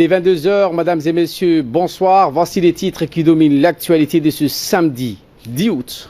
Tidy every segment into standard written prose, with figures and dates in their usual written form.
est 22 h, mesdames et messieurs, bonsoir. Voici les titres qui dominent l'actualité de ce samedi 10 août.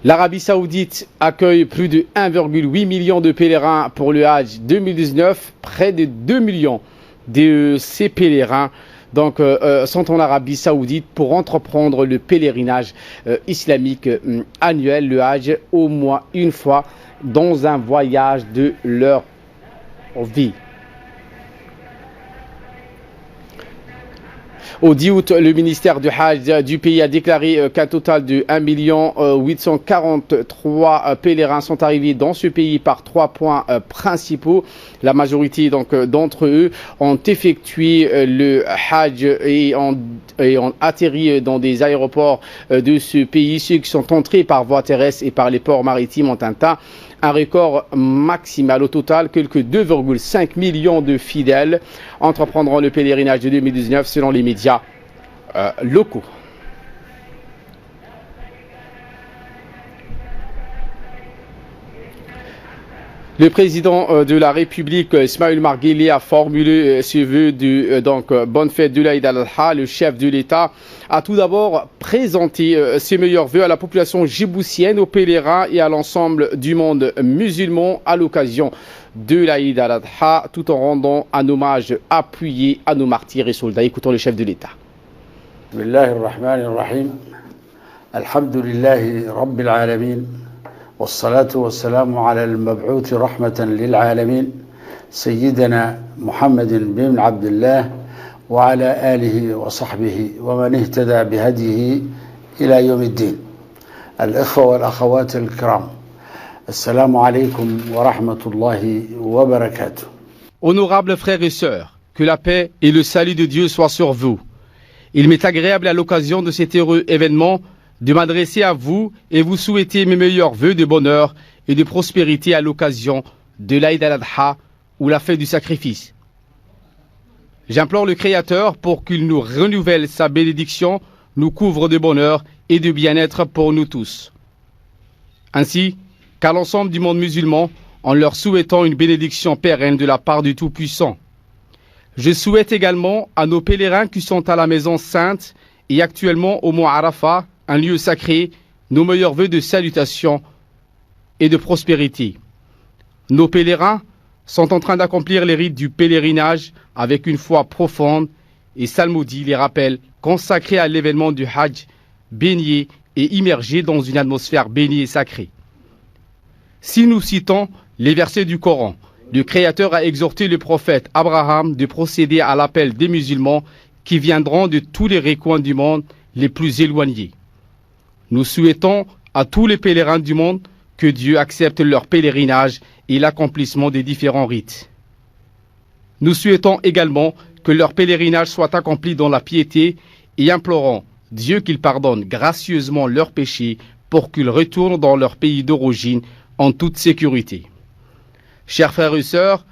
L'Arabie Saoudite accueille plus de 1,8 million de pèlerins pour le Hajj 2019. Près de 2 millions de ces pèlerins sont en Arabie Saoudite pour entreprendre le pèlerinage islamique annuel, le Hajj, au moins une fois dans un voyage de leur vie. Au 10 août, le ministère du Hajj du pays a déclaré qu'un total de 1 843 pèlerins sont arrivés dans ce pays par 3 points principaux. La majorité d'entre eux ont effectué le Hajj et ont atterri dans des aéroports de ce pays. Ceux qui sont entrés par voie terrestre et par les ports maritimes ont atteint un record maximal. Au total, quelques 2,5 millions de fidèles entreprendront le pèlerinage de 2019 selon les médias locaux. Le président de la République, Ismaël Omar Guelleh, a formulé ses vœux de bonne fête de l'Aïd al-Adha. Le chef de l'État a tout d'abord présenté ses meilleurs vœux à la population djiboutienne, aux pèlerins et à l'ensemble du monde musulman à l'occasion de l'Aïd al-Adha, tout en rendant un hommage appuyé à nos martyrs et soldats. Écoutons le chef de l'État. Bismillahirrahmanirrahim. Alhamdulillahi Rabbil Alamin. والصلاة والسلام على المبعوث رحمة للعالمين سيدنا محمد بن عبد الله وعلى آله وصحبه ومن اهتدى بهديه إلى يوم الدين. الإخوة والأخوات الكرام، السلام عليكم ورحمة الله وبركاته. Honorables frères et sœurs, que la paix et le salut de Dieu soient sur vous. Il m'est agréable à l'occasion de cet heureux événement de m'adresser à vous et vous souhaiter mes meilleurs vœux de bonheur et de prospérité à l'occasion de l'Aïd al-Adha ou la fête du sacrifice. J'implore le Créateur pour qu'il nous renouvelle sa bénédiction, nous couvre de bonheur et de bien-être pour nous tous. Ainsi qu'à l'ensemble du monde musulman, en leur souhaitant une bénédiction pérenne de la part du Tout-Puissant. Je souhaite également à nos pèlerins qui sont à la Maison Sainte et actuellement au mont Arafat, un lieu sacré, nos meilleurs vœux de salutation et de prospérité. Nos pèlerins sont en train d'accomplir les rites du pèlerinage avec une foi profonde et psalmodie les rappels consacrés à l'événement du Hajj, baignés et immergés dans une atmosphère bénie et sacrée. Si nous citons les versets du Coran, le Créateur a exhorté le prophète Abraham de procéder à l'appel des musulmans qui viendront de tous les recoins du monde les plus éloignés. Nous souhaitons à tous les pèlerins du monde que Dieu accepte leur pèlerinage et l'accomplissement des différents rites. Nous souhaitons également que leur pèlerinage soit accompli dans la piété et implorons Dieu qu'il pardonne gracieusement leurs péchés pour qu'ils retournent dans leur pays d'origine en toute sécurité. Chers frères et sœurs,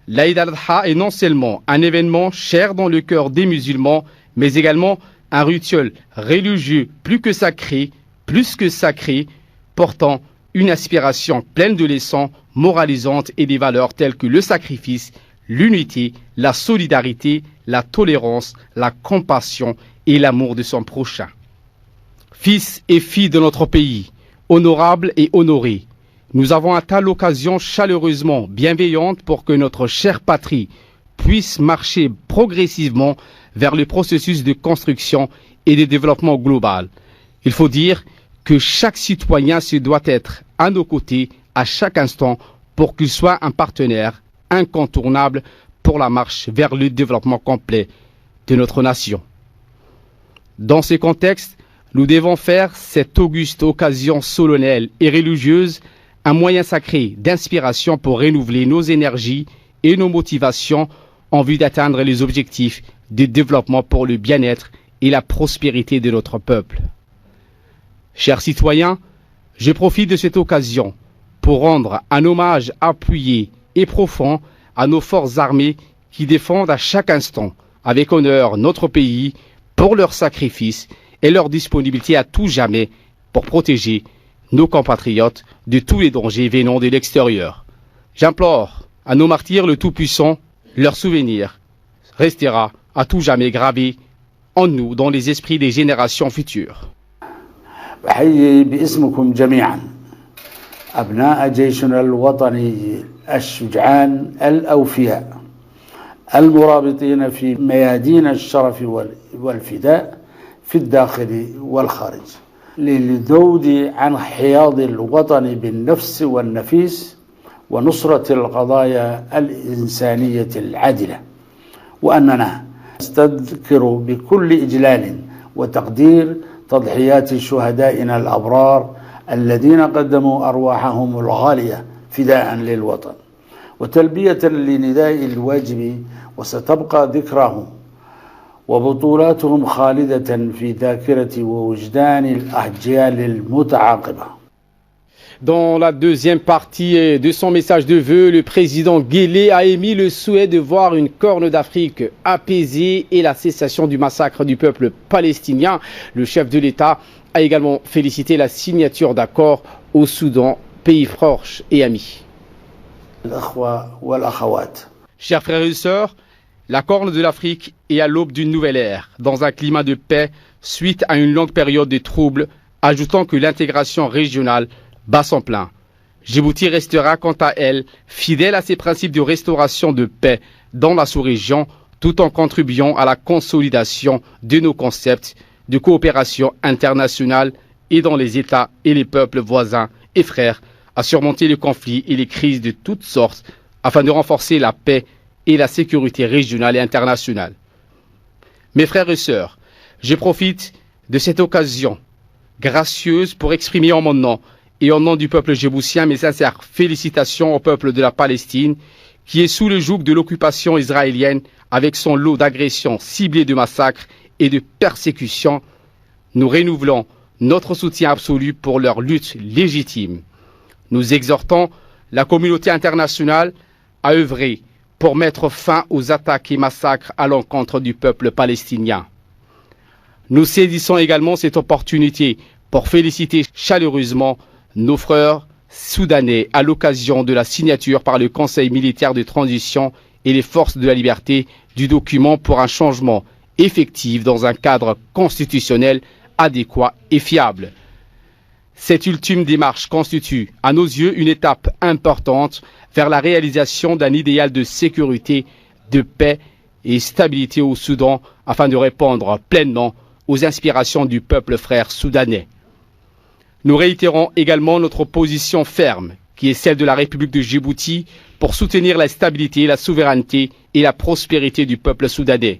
l'Aïd al-Adha est non seulement un événement cher dans le cœur des musulmans, mais également un rituel religieux plus que sacré, portant une aspiration pleine de leçons moralisantes et des valeurs telles que le sacrifice, l'unité, la solidarité, la tolérance, la compassion et l'amour de son prochain. Fils et filles de notre pays, honorables et honorés, nous avons atteint l'occasion chaleureusement bienveillante pour que notre chère patrie puisse marcher progressivement vers le processus de construction et de développement global. Il faut dire que chaque citoyen se doit être à nos côtés à chaque instant pour qu'il soit un partenaire incontournable pour la marche vers le développement complet de notre nation. Dans ce contexte, nous devons faire cette auguste occasion solennelle et religieuse un moyen sacré d'inspiration pour renouveler nos énergies et nos motivations en vue d'atteindre les objectifs de développement pour le bien-être et la prospérité de notre peuple. Chers citoyens, je profite de cette occasion pour rendre un hommage appuyé et profond à nos forces armées qui défendent à chaque instant avec honneur notre pays pour leur sacrifice et leur disponibilité à tout jamais pour protéger nos compatriotes de tous les dangers venant de l'extérieur. J'implore à nos martyrs le Tout-Puissant, leur souvenir restera à tout jamais gravé en nous dans les esprits des générations futures. بحيي باسمكم جميعا أبناء جيشنا الوطني الشجعان الأوفياء المرابطين في ميادين الشرف والفداء في الداخل والخارج للذود عن حياض الوطن بالنفس والنفيس ونصرة القضايا الإنسانية العادلة وأننا نستذكر بكل إجلال وتقدير تضحيات شهدائنا الأبرار الذين قدموا أرواحهم الغالية فداء للوطن وتلبية لنداء الواجب وستبقى ذكراهم وبطولاتهم خالدة في ذاكرة ووجدان الأجيال المتعاقبة. Dans la deuxième partie de son message de vœux, le président Guelleh a émis le souhait de voir une corne d'Afrique apaisée et la cessation du massacre du peuple palestinien. Le chef de l'État a également félicité la signature d'accords au Soudan, pays proche et ami. Chers frères et sœurs, la corne de l'Afrique est à l'aube d'une nouvelle ère, dans un climat de paix suite à une longue période de troubles, ajoutant que l'intégration régionale bat son plein. Djibouti restera quant à elle fidèle à ses principes de restauration de paix dans la sous-région tout en contribuant à la consolidation de nos concepts de coopération internationale et dans les États et les peuples voisins et frères à surmonter les conflits et les crises de toutes sortes afin de renforcer la paix et la sécurité régionale et internationale. Mes frères et sœurs, je profite de cette occasion gracieuse pour exprimer en mon nom et au nom du peuple djiboutien mes sincères félicitations au peuple de la Palestine qui est sous le joug de l'occupation israélienne avec son lot d'agressions ciblées de massacres et de persécutions. Nous renouvelons notre soutien absolu pour leur lutte légitime. Nous exhortons la communauté internationale à œuvrer pour mettre fin aux attaques et massacres à l'encontre du peuple palestinien. Nous saisissons également cette opportunité pour féliciter chaleureusement nos frères soudanais à l'occasion de la signature par le Conseil militaire de transition et les forces de la liberté du document pour un changement effectif dans un cadre constitutionnel adéquat et fiable. Cette ultime démarche constitue, à nos yeux, une étape importante vers la réalisation d'un idéal de sécurité, de paix et stabilité au Soudan afin de répondre pleinement aux inspirations du peuple frère soudanais. Nous réitérons également notre position ferme, qui est celle de la République de Djibouti, pour soutenir la stabilité, la souveraineté et la prospérité du peuple soudanais.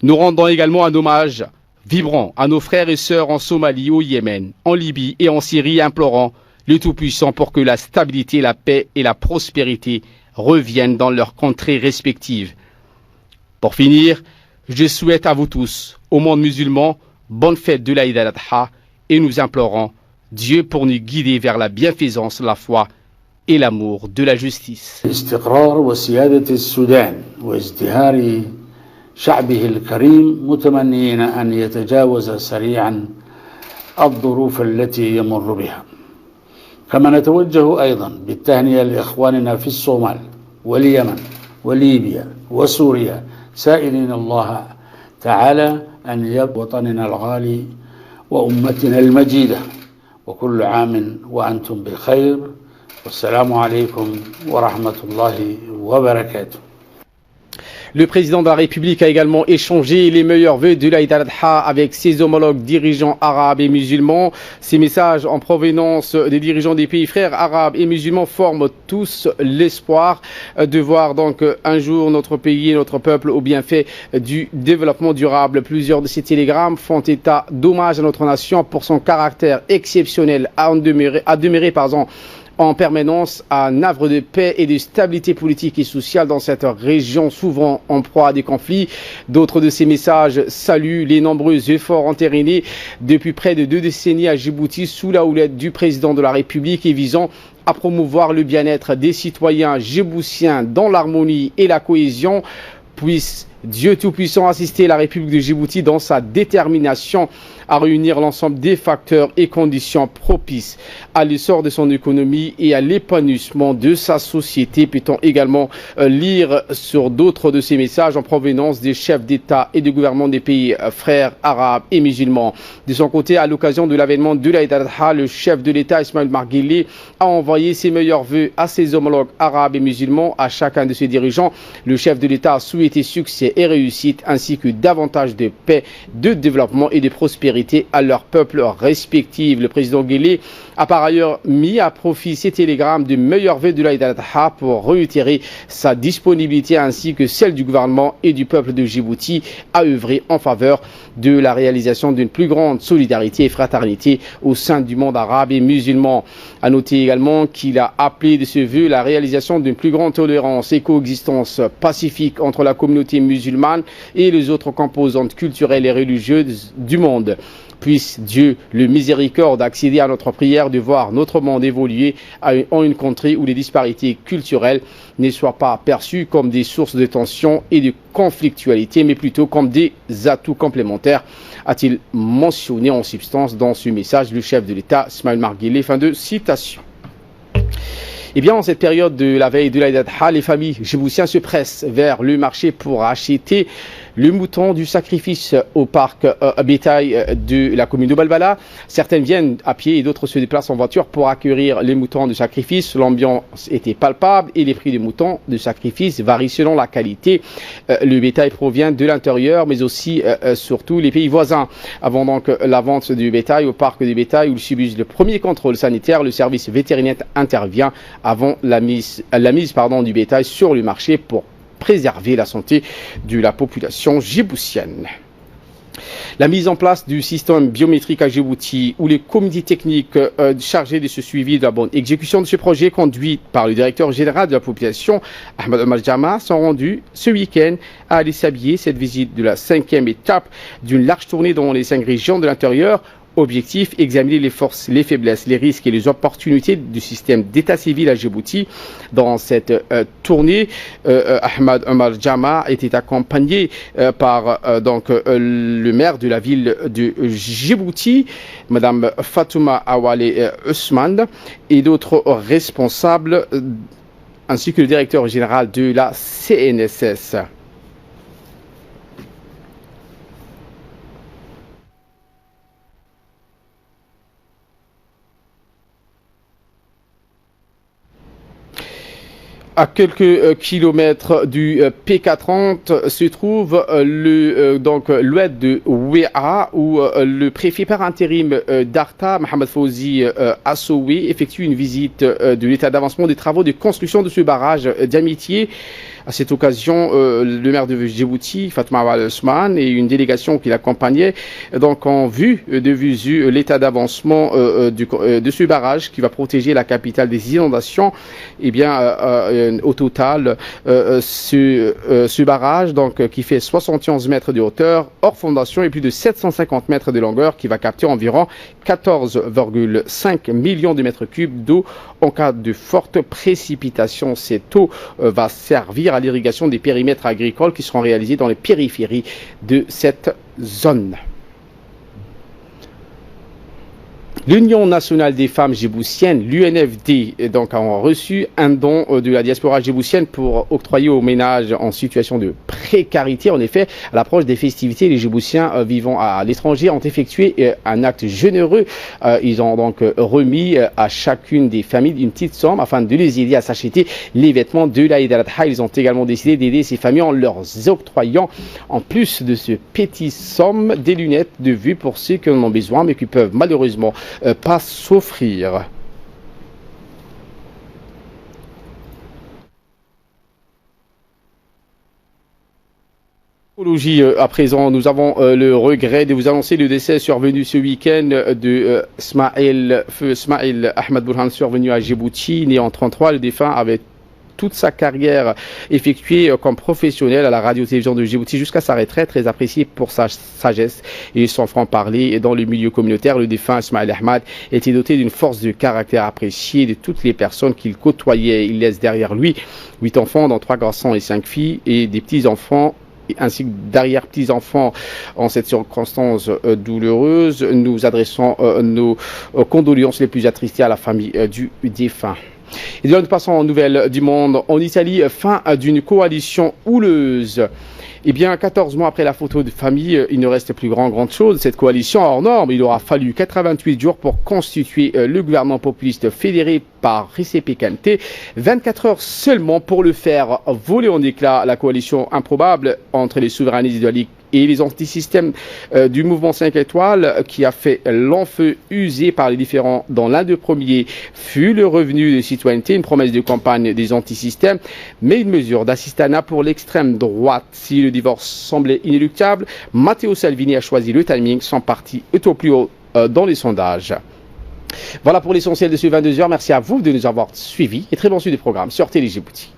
Nous rendons également un hommage vibrant à nos frères et sœurs en Somalie, au Yémen, en Libye et en Syrie, implorant le Tout-Puissant pour que la stabilité, la paix et la prospérité reviennent dans leurs contrées respectives. Pour finir, je souhaite à vous tous, au monde musulman, bonne fête de l'Aïd al-Adha et nous implorons Dieu pour nous guider vers la bienfaisance, la foi et l'amour de la justice. شعبه الكريم متمنين أن يتجاوز سريعا الظروف التي يمر بها كما نتوجه أيضا بالتهنئة لإخواننا في الصومال واليمن وليبيا وسوريا سائلين الله تعالى أن يبقى وطننا الغالي وأمتنا المجيدة وكل عام وأنتم بخير والسلام عليكم ورحمة الله وبركاته. Le président de la République a également échangé les meilleurs vœux de l'Aïd al-Adha avec ses homologues dirigeants arabes et musulmans. Ces messages en provenance des dirigeants des pays frères arabes et musulmans forment tous l'espoir de voir donc un jour notre pays et notre peuple au bienfait du développement durable. Plusieurs de ces télégrammes font état d'hommage à notre nation pour son caractère exceptionnel à demeurer en permanence un havre de paix et de stabilité politique et sociale dans cette région souvent en proie à des conflits. D'autres de ces messages saluent les nombreux efforts entérinés depuis près de 2 décennies à Djibouti sous la houlette du président de la République et visant à promouvoir le bien-être des citoyens djiboutiens dans l'harmonie et la cohésion. Puisse Dieu Tout-Puissant assister la République de Djibouti dans sa détermination à réunir l'ensemble des facteurs et conditions propices à l'essor de son économie et à l'épanouissement de sa société. Peut-on également lire sur d'autres de ces messages en provenance des chefs d'État et de gouvernement des pays frères arabes et musulmans. De son côté, à l'occasion de l'avènement de l'Aïd al-Adha, le chef de l'État Ismaël Omar Guelleh a envoyé ses meilleurs vœux à ses homologues arabes et musulmans. À chacun de ses dirigeants, le chef de l'État a souhaité succès et réussite ainsi que davantage de paix, de développement et de prospérité à leurs peuples respectifs. Le président Guelleh a par ailleurs mis à profit ces télégrammes de meilleurs vœux de l'Aïd al-Adha pour réitérer sa disponibilité ainsi que celle du gouvernement et du peuple de Djibouti à œuvrer en faveur de la réalisation d'une plus grande solidarité et fraternité au sein du monde arabe et musulman. À noter également qu'il a appelé de ce vœu la réalisation d'une plus grande tolérance et coexistence pacifique entre la communauté musulmane et les autres composantes culturelles et religieuses du monde. Puisse Dieu, le miséricorde, accéder à notre prière de voir notre monde évoluer en une contrée où les disparités culturelles ne soient pas perçues comme des sources de tension et de conflictualité, mais plutôt comme des atouts complémentaires, a-t-il mentionné en substance dans ce message le chef de l'État, Ismaël Omar Guelleh. Fin de citation. Eh bien, en cette période de la veille de l'Aïd al-Adha, les familles djiboutiennes se pressent vers le marché pour acheter le mouton du sacrifice au parc bétail de la commune de Balbala. Certaines viennent à pied et d'autres se déplacent en voiture pour accueillir les moutons de sacrifice. L'ambiance était palpable et les prix des moutons de sacrifice varient selon la qualité. Le bétail provient de l'intérieur, mais aussi surtout les pays voisins. Avant donc la vente du bétail au parc du bétail où il subit le premier contrôle sanitaire, le service vétérinaire intervient avant la mise du bétail sur le marché pour préserver la santé de la population djiboutienne. La mise en place du système biométrique à Djibouti, où les comités techniques chargés de ce suivi de la bonne exécution de ce projet, conduit par le directeur général de la population, Ahmed Omar Jama, sont rendus ce week-end à Addis Abeba. Cette visite de la 5e étape d'une large tournée dans les 5 régions de l'intérieur. Objectif, examiner les forces, les faiblesses, les risques et les opportunités du système d'état civil à Djibouti. Dans cette tournée, Ahmed Omar Jama était accompagné par le maire de la ville de Djibouti, Madame Fatouma Awale Ousmane, et d'autres responsables, ainsi que le directeur général de la CNSS. À quelques kilomètres du P430 se trouve l'oued de Ouéa où le préfet par intérim d'Arta, Mohamed Fouzi Assoué, effectue une visite de l'état d'avancement des travaux de construction de ce barrage d'amitié. À cette occasion, le maire de Djibouti, Fatouma Awale Ousmane, et une délégation qui l'accompagnait, donc en vue de visu l'état d'avancement de ce barrage qui va protéger la capitale des inondations. Eh bien, au total, ce barrage, donc qui fait 71 mètres de hauteur, hors fondation, et plus de 750 mètres de longueur, qui va capter environ 14,5 millions de mètres cubes d'eau en cas de forte précipitation. Cette eau va servir à l'irrigation des périmètres agricoles qui seront réalisés dans les périphéries de cette zone. L'Union nationale des femmes djiboutiennes, l'UNFD, donc a reçu un don de la diaspora djiboutienne pour octroyer aux ménages en situation de précarité. En effet, à l'approche des festivités, les Djiboutiens vivant à l'étranger ont effectué un acte généreux. Ils ont donc remis à chacune des familles une petite somme afin de les aider à s'acheter les vêtements de l'Aïd al-Adha. Ils ont également décidé d'aider ces familles en leur octroyant, en plus de ce petit somme, des lunettes de vue pour ceux qui en ont besoin mais qui peuvent malheureusement pas s'offrir. À présent, nous avons le regret de vous annoncer le décès survenu ce week-end de Smaïl Ahmed Burhan, survenu à Djibouti, né en 1933. Le défunt avait toute sa carrière effectuée comme professionnel à la radio-télévision de Djibouti jusqu'à sa retraite, très apprécié pour sa sagesse et son franc-parler. Dans le milieu communautaire, le défunt Smaïl Ahmed était doté d'une force de caractère appréciée de toutes les personnes qu'il côtoyait. Il laisse derrière lui 8 enfants, dont 3 garçons et 5 filles, et des petits-enfants ainsi que d'arrière-petits-enfants. En cette circonstance douloureuse, nous adressons nos condoléances les plus attristées à la famille du défunt. Et là, nous passons aux nouvelles du monde. En Italie, fin d'une coalition houleuse. Eh bien, 14 mois après la photo de famille, il ne reste plus grande chose. Cette coalition hors norme, il aura fallu 88 jours pour constituer le gouvernement populiste fédéré par Giuseppe Conte. 24 heures seulement pour le faire voler en éclats. La coalition improbable entre les souverainistes de la Ligue et les antisystèmes du mouvement 5 étoiles, qui a fait l'enfeu usé par les différents dans l'un des premiers, fut le revenu de citoyenneté, une promesse de campagne des antisystèmes, mais une mesure d'assistanat pour l'extrême droite. Si le divorce semblait inéluctable, Matteo Salvini a choisi le timing. Son parti est au plus haut dans les sondages. Voilà pour l'essentiel de ce 22h. Merci à vous de nous avoir suivis et très bon suivi des programmes sur Télé Djibouti.